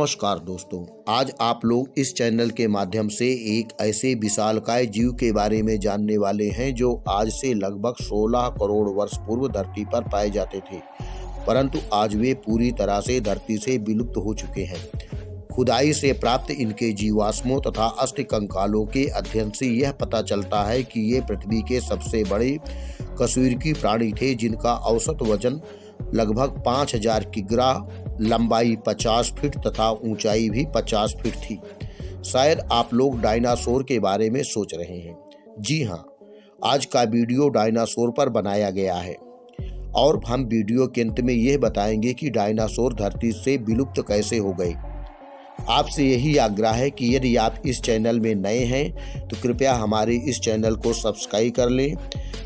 नमस्कार दोस्तों, आज आप लोग इस चैनल के माध्यम से एक ऐसे विशालकाय जीव के बारे में जानने वाले हैं जो आज से लगभग 16 करोड़ वर्ष पूर्व धरती पर पाए जाते थे, परंतु आज वे पूरी तरह से धरती से विलुप्त हो चुके हैं। खुदाई से प्राप्त इनके जीवाश्मों तथा अष्टकंकालों के अध्ययन से यह पता चलता है कि ये पृथ्वी के सबसे बड़े कशेरुकी प्राणी थे, जिनका औसत वजन लगभग 5000 किग्रा, लंबाई 50 फीट तथा ऊंचाई भी 50 फीट थी। शायद आप लोग डायनासोर के बारे में सोच रहे हैं। जी हाँ, आज का वीडियो डायनासोर पर बनाया गया है और हम वीडियो के अंत में यह बताएंगे कि डायनासोर धरती से विलुप्त कैसे हो गए। आपसे यही आग्रह है कि यदि आप इस चैनल में नए हैं तो कृपया हमारे इस चैनल को सब्सक्राइब कर लें,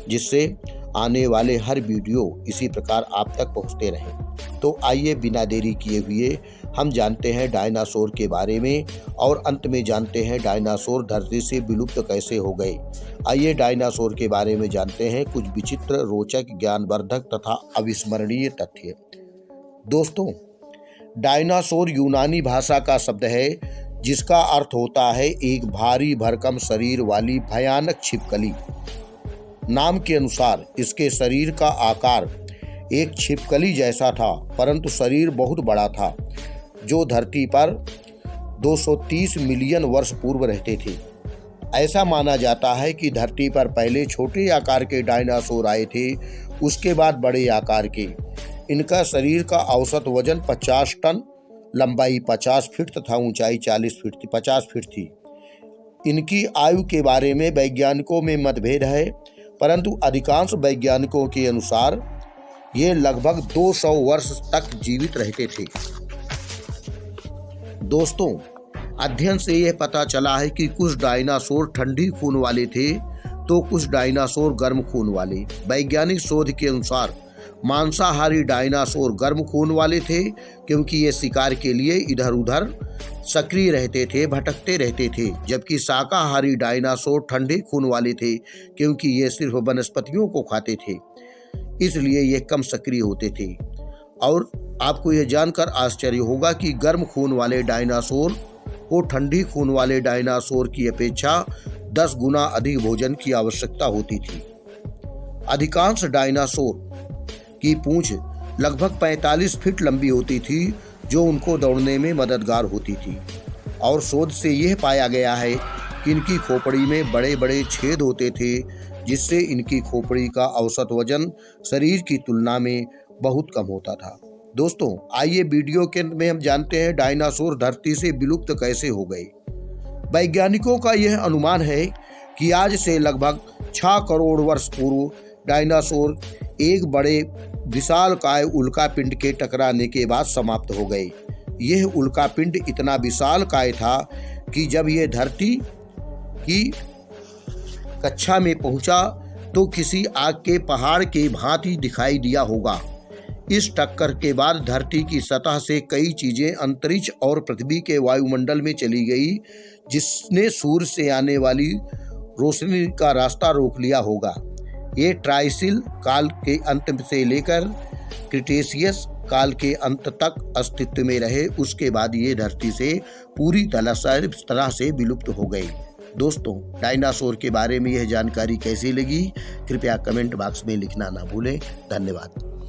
जिससे आने वाले हर वीडियो इसी प्रकार आप तक पहुंचते रहें। तो आइए बिना देरी किए हुए हम जानते हैं डायनासोर के बारे में और अंत में जानते हैं डायनासोर धरती से विलुप्त कैसे हो गए। आइए डायनासोर के बारे में जानते हैं कुछ विचित्र, रोचक, ज्ञानवर्धक तथा अविस्मरणीय तथ्य। दोस्तों, डायनासोर यूनानी भाषा का शब्द है जिसका अर्थ होता है एक भारी भरकम शरीर वाली भयानक छिपकली। नाम के अनुसार इसके शरीर का आकार एक छिपकली जैसा था, परंतु शरीर बहुत बड़ा था, जो धरती पर 230 मिलियन वर्ष पूर्व रहते थे। ऐसा माना जाता है कि धरती पर पहले छोटे आकार के डायनासोर आए थे, उसके बाद बड़े आकार के। इनका शरीर का औसत वजन 50 टन, लंबाई 50 फीट तथा ऊंचाई 50 फीट थी। इनकी आयु के बारे में वैज्ञानिकों में मतभेद है, परंतु अधिकांश वैज्ञानिकों के अनुसार ये लगभग 200 वर्ष तक जीवित रहते थे। दोस्तों, अध्ययन से यह पता चला है कि कुछ डायनासोर ठंडी खून वाले थे तो कुछ डायनासोर गर्म खून वाले। वैज्ञानिक शोध के अनुसार मांसाहारी डायनासोर गर्म खून वाले थे, क्योंकि ये शिकार के लिए इधर उधर सक्रिय रहते थे, भटकते रहते थे, जबकि शाकाहारी डायनासोर ठंडे खून वाले थे, क्योंकि ये सिर्फ वनस्पतियों को खाते थे, इसलिए ये कम सक्रिय होते थे। और आपको यह जानकर आश्चर्य होगा कि गर्म खून वाले डायनासोर को ठंडी खून वाले डायनासोर की अपेक्षा 10 गुना अधिक भोजन की आवश्यकता होती थी। अधिकांश डायनासोर की पूंछ लगभग 45 फीट लंबी होती थी, जो उनको दौड़ने में मददगार होती थी। और शोध से यह पाया गया है कि इनकी खोपड़ी में बड़े बड़े छेद होते थे, जिससे इनकी खोपड़ी का औसत वजन शरीर की तुलना में बहुत कम होता था। दोस्तों, आइए वीडियो के अंत में हम जानते हैं डायनासोर धरती से विलुप्त कैसे हो गए। वैज्ञानिकों का यह अनुमान है कि आज से लगभग 6 करोड़ वर्ष पूर्व डायनासोर एक बड़े विशालकाय उल्कापिंड के टकराने के बाद समाप्त हो गए। यह उल्कापिंड इतना विशालकाय था कि जब यह धरती की कक्षा में पहुंचा तो किसी आग के पहाड़ के भांति दिखाई दिया होगा। इस टक्कर के बाद धरती की सतह से कई चीजें अंतरिक्ष और पृथ्वी के वायुमंडल में चली गई, जिसने सूर्य से आने वाली रोशनी का रास्ता रोक लिया होगा। ये ट्राइसिल काल के अंत से लेकर क्रिटेशियस काल के अंत तक अस्तित्व में रहे। उसके बाद ये धरती से पूरी तरह से विलुप्त हो गए। दोस्तों, डायनासोर के बारे में यह जानकारी कैसी लगी, कृपया कमेंट बॉक्स में लिखना ना भूलें। धन्यवाद।